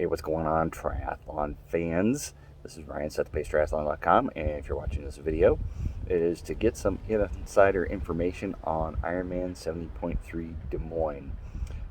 Hey, what's going on, triathlon fans? This is Ryan, setthepacetriathlon.com, and if you're watching this video, it is to get some insider information on Ironman 70.3 Des Moines.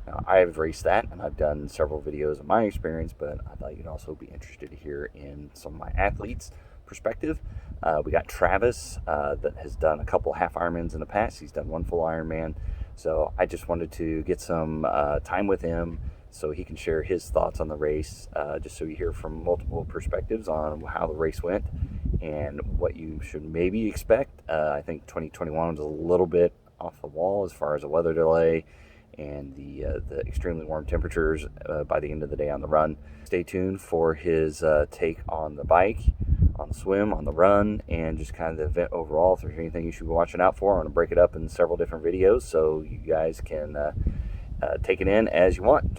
Now, I have raced that, and I've done several videos of my experience, but I thought you'd also be interested to hear in some of my athletes' perspective. We got Travis that has done a couple half Ironmans in the past. He's done one full Ironman, so I just wanted to get some time with him so he can share his thoughts on the race, just so you hear from multiple perspectives on how the race went and what you should maybe expect. I think 2021 was a little bit off the wall as far as the weather delay and the extremely warm temperatures by the end of the day on the run. Stay tuned for his take on the bike, on the swim, on the run, and just kind of the event overall. If there's anything you should be watching out for, I'm going to break it up in several different videos so you guys can take it in as you want.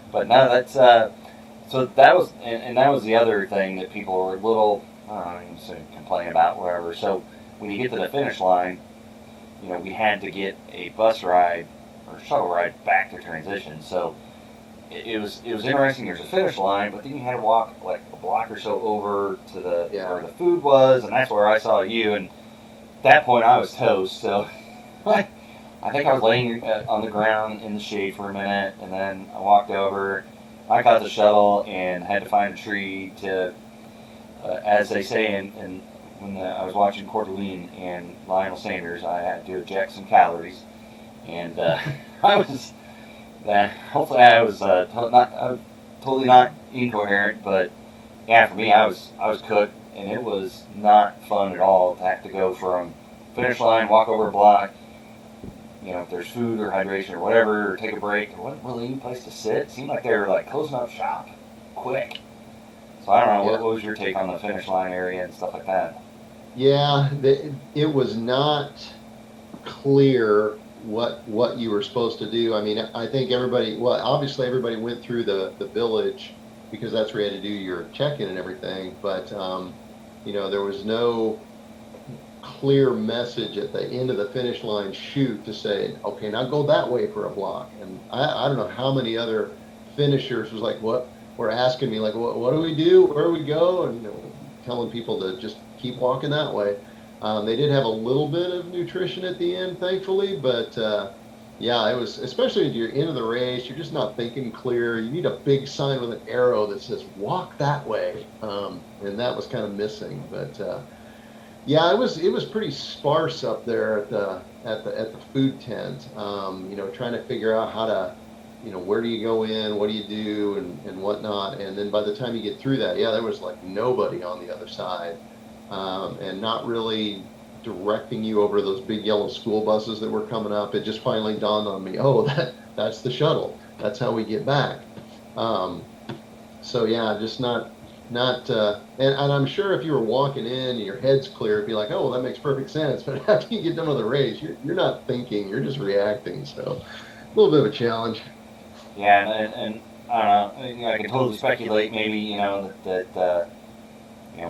But no, that's so that was, and that was the other thing that people were a little, I don't know, complaining about, whatever. So when you get to the finish line, you know, we had to get a bus ride or shuttle ride back to transition. So it was interesting. There's a finish line, but then you had to walk like a block or so over to the where the food was, and that's where I saw you. And at that point, I was toast. So I think I was laying on the ground in the shade for a minute, and then I walked over. I caught the shuttle and had to find a tree to, as they say, and when I was watching Coeur d'Alene and Lionel Sanders, I had to eject some calories, and I was. Hopefully, I was totally not incoherent, but yeah, for me, I was cooked, and it was not fun at all to have to go from finish line, walk over a block. You know, if there's food or hydration or whatever, or take a break, there wasn't really any place to sit. It seemed like they were like closing up shop quick. So I don't know, what was your take on the finish line area and stuff like that? Yeah, it was not clear what you were supposed to do. I mean, I think obviously everybody went through the village because that's where you had to do your check-in and everything. But there was no clear message at the end of the finish line chute to say, okay, now go that way for a block. And I don't know how many other finishers was like, what were asking me, like, what do we do? Where do we go? And telling people to just keep walking that way. They did have a little bit of nutrition at the end, thankfully, but yeah, it was, especially at your end of the race, you're just not thinking clear. You need a big sign with an arrow that says walk that way, and that was kind of missing. But yeah, it was pretty sparse up there at the food tent. Trying to figure out how to, where do you go in, what do you do, and whatnot. And then by the time you get through that, yeah, there was like nobody on the other side. And not really directing you over those big yellow school buses that were coming up. It just finally dawned on me, oh, that's the shuttle. That's how we get back. So yeah, just not, and I'm sure if you were walking in and your head's clear, it'd be like, oh, well, that makes perfect sense. But after you get done with the race, you're not thinking, you're just reacting. So a little bit of a challenge. Yeah, and I don't know, I can totally speculate maybe, that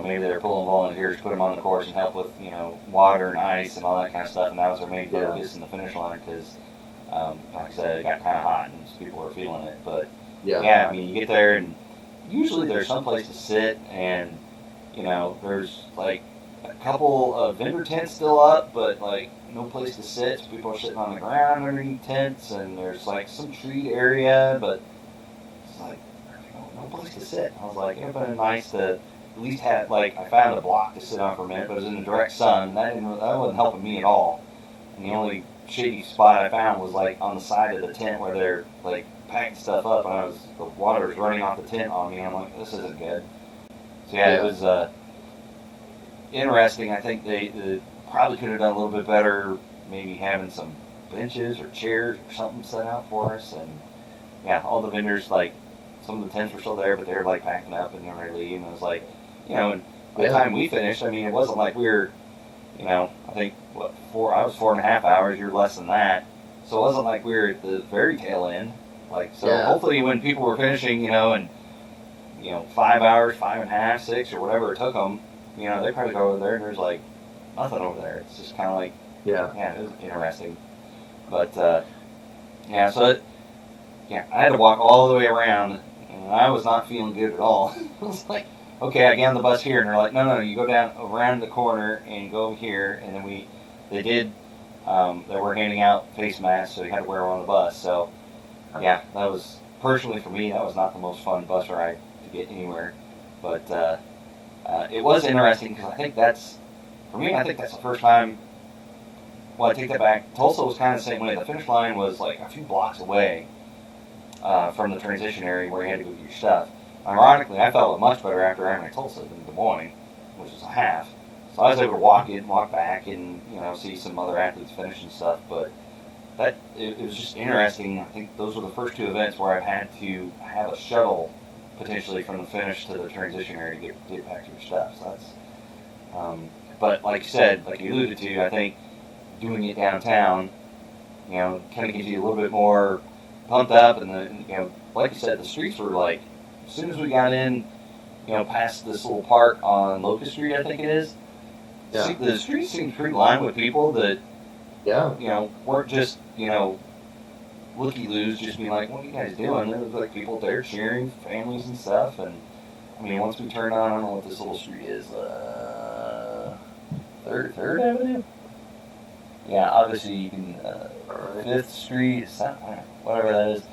maybe they're pulling volunteers to put them on the course and help with, water and ice and all that kind of stuff, and that was their main focus in the finish line because, like I said, it got kind of hot and people were feeling it. But yeah, I mean, you get there and usually there's some place to sit, and there's like a couple of vendor tents still up, but like no place to sit. So people are sitting on the ground underneath tents, and there's like some treed area, but it's like no place to sit. I was like, it would have been nice to at least had, like, I found a block to sit on for a minute, but it was in the direct sun. That wasn't helping me at all. And the only shady spot I found was like on the side of the tent where they're like packing stuff up, and the water was running off the tent on me. I'm like, this isn't good. So yeah, it was interesting. I think they probably could have done a little bit better, maybe having some benches or chairs or something set out for us. And yeah, all the vendors, like, some of the tents were still there, but they were like packing up and getting ready to leave. And it was like, and by the time we finished, I mean, it wasn't like we were, I think, I was 4.5 hours, you're less than that. So it wasn't like we were at the very tail end. Like, so hopefully when people were finishing, in 5 hours, 5.5, 6, or whatever it took them, they probably go over there and there's like nothing over there. It's just kind of like, it was interesting. But, so I had to walk all the way around and I was not feeling good at all. I was like, okay, I get on the bus here, and they're like, no, you go down around the corner and go over here, and then they did, they were handing out face masks, so you had to wear them on the bus. So, yeah, that was, personally for me, that was not the most fun bus ride to get anywhere, but it was interesting because I think that's the first time. Well, I take that back. Tulsa was kind of the same way. The finish line was like a few blocks away from the transition area where you had to go get your stuff. Ironically, I felt much better after Ironman Tulsa than Des Moines, which was a half. So I was able to walk in, walk back, and see some other athletes finish and stuff. But it was just interesting. I think those were the first two events where I've had to have a shuttle potentially from the finish to the transition area to get back to your stuff. So that's. But like you said, like you alluded to, I think doing it downtown, kind of gives you a little bit more pumped up, and like you said, the streets were like, as soon as we got in, past this little park on Locust Street, I think it is. Yeah. The streets seemed pretty lined with people that, Yeah. weren't just, looky-loos, just being like, what are you guys doing? There was like people there cheering, families and stuff, and I mean, once we turned on, I don't know what this little street is, Third Avenue? Yeah, obviously you can, 5th Street, whatever that is.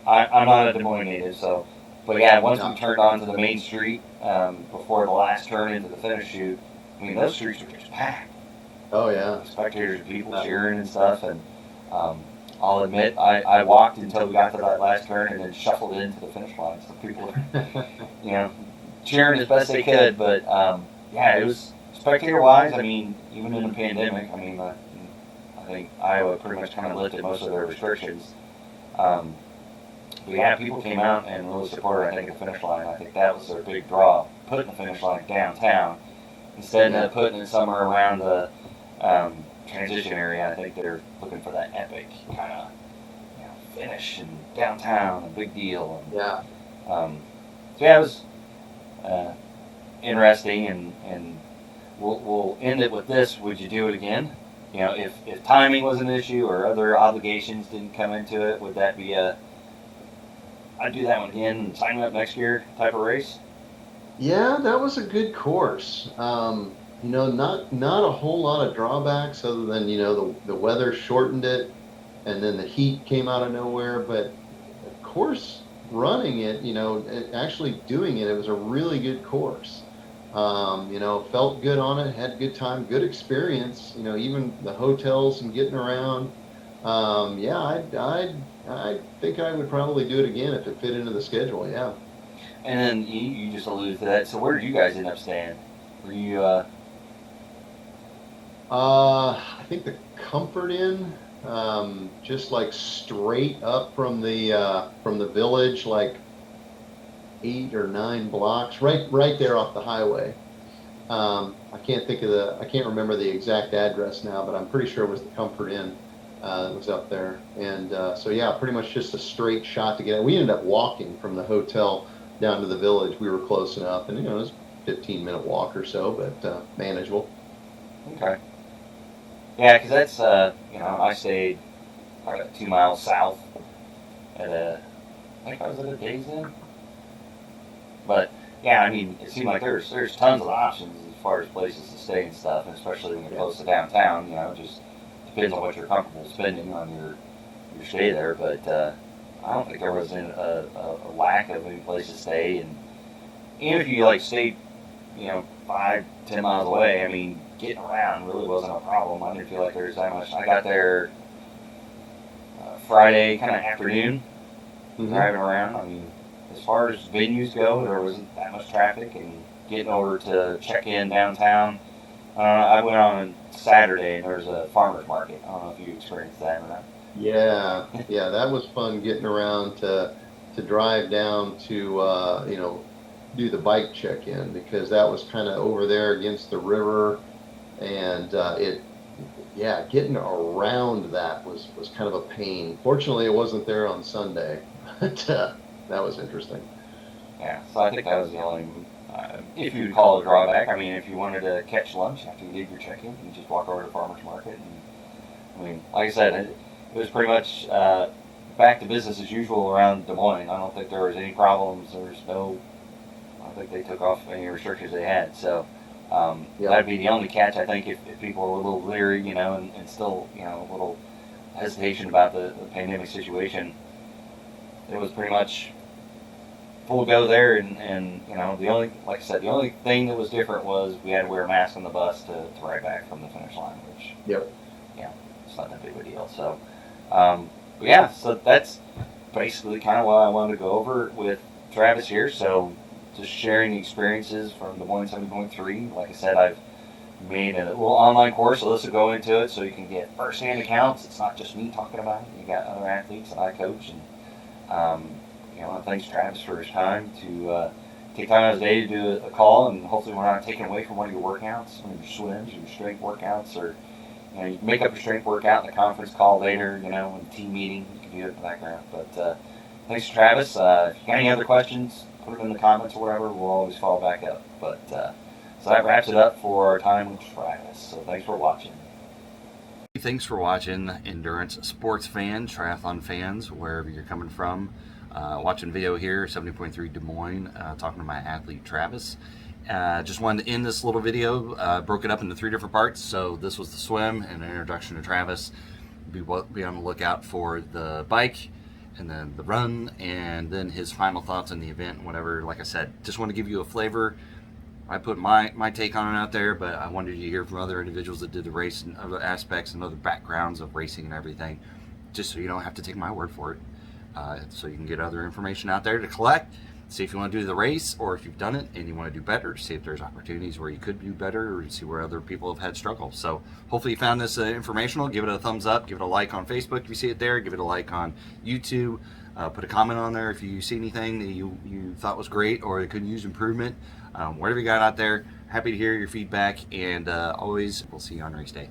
I'm not a Des Moines native, so, but yeah, once we turned onto the main street, before the last turn into the finish chute, I mean, those streets were just packed. Oh yeah. Spectators and people cheering and stuff, and I'll admit, I walked until we got to that last turn and then shuffled into the finish line, so people were, cheering as best they could, but yeah, it was, spectator-wise, I mean, even in the pandemic, I mean, I think Iowa pretty much kind of lifted most of their restrictions. But yeah, people came out and really supported, I think, the finish line. I think that was their big draw, putting the finish line downtown instead of putting it somewhere around the transition area. I think they're looking for that epic kind of finish and downtown, a big deal. And, Yeah. so yeah, it was interesting, and we'll end it with this. Would you do it again? If timing was an issue or other obligations didn't come into it, would that be I'd do that one again and sign me up next year type of race? Yeah, that was a good course. Not a whole lot of drawbacks other than the weather shortened it, and then the heat came out of nowhere. But of course, running it, actually doing it, it was a really good course. Felt good on it, had a good time, good experience. Even the hotels and getting around. Yeah, I think I would probably do it again if it fit into the schedule. Yeah. And then you just alluded to that. So where did you guys end up staying? Were you? I think the Comfort Inn, just like straight up from the village, like 8 or 9 blocks, right there off the highway. I can't remember the exact address now, but I'm pretty sure it was the Comfort Inn that was up there. And so yeah, pretty much just a straight shot to get it. We ended up walking from the hotel down to the village. We were close enough, and it was a 15-minute walk or so, but manageable. Okay. Yeah, because that's I stayed about 2 miles south at I think I was at a Days Inn. But yeah, I mean, it seemed like there's tons of options as far as places to stay and stuff, and especially when you're close to downtown. It just depends on what you're comfortable spending on your stay there. But I don't think there was a lack of any place to stay, and even if you stayed 5-10 miles away, I mean, getting around really wasn't a problem. I didn't feel like there was that much. I got there Friday kind of afternoon, driving around. I mean, as far as venues go, there wasn't that much traffic, and getting over to check in downtown. I went on Saturday, and there was a farmer's market. I don't know if you experienced that or not. Yeah, that was fun getting around to drive down to do the bike check-in, because that was kind of over there against the river, and getting around that was kind of a pain. Fortunately, it wasn't there on Sunday, but that was interesting. Yeah, so I think that was the only, if you would call it a drawback. I mean, if you wanted to catch lunch after you did your check-in, you just walk over to the farmer's market. And I mean, like I said, it was pretty much back to business as usual around Des Moines. I don't think there was any problems. I don't think they took off any restrictions they had. So that'd be the only catch, I think, if people are a little leery, and still, a little hesitation about the pandemic situation. It was pretty much full go there, and the only, like I said, the only thing that was different was we had to wear a mask on the bus to ride back from the finish line, which it's not that big of a deal. So so that's basically kind of what I wanted to go over with Travis here. So just sharing the experiences from Des Moines 70.3. Like I said, I've made a little online course, so this will go into it so you can get first-hand accounts. It's not just me talking about it. You got other athletes that I coach, and thanks Travis for his time to take time out of his day to do a call, and hopefully we're not taking away from one of your workouts, one of your swims, your strength workouts, or you make up your strength workout in a conference call later, in a team meeting. You can do it in the background. But thanks Travis. If you got any other questions, put them in the comments or whatever. We'll always follow back up. But so that wraps it up for our time with Travis. So thanks for watching. Thanks for watching, endurance sports fans, triathlon fans, wherever you're coming from. Watching video here, 70.3 Des Moines, talking to my athlete Travis. Just wanted to end this little video, broke it up into 3 different parts. So this was the swim and an introduction to Travis. Be on the lookout for the bike, and then the run, and then his final thoughts on the event and whatever. Like I said, just want to give you a flavor. I put my take on it out there, but I wanted you to hear from other individuals that did the race and other aspects and other backgrounds of racing and everything, just so you don't have to take my word for it. So you can get other information out there to collect, see if you want to do the race, or if you've done it and you want to do better, see if there's opportunities where you could do better, or see where other people have had struggles. So hopefully you found this informational. Give it a thumbs up, give it a like on Facebook if you see it there, give it a like on YouTube, put a comment on there if you see anything that you thought was great or it could use improvement. Whatever you got out there, happy to hear your feedback, and always we'll see you on race day.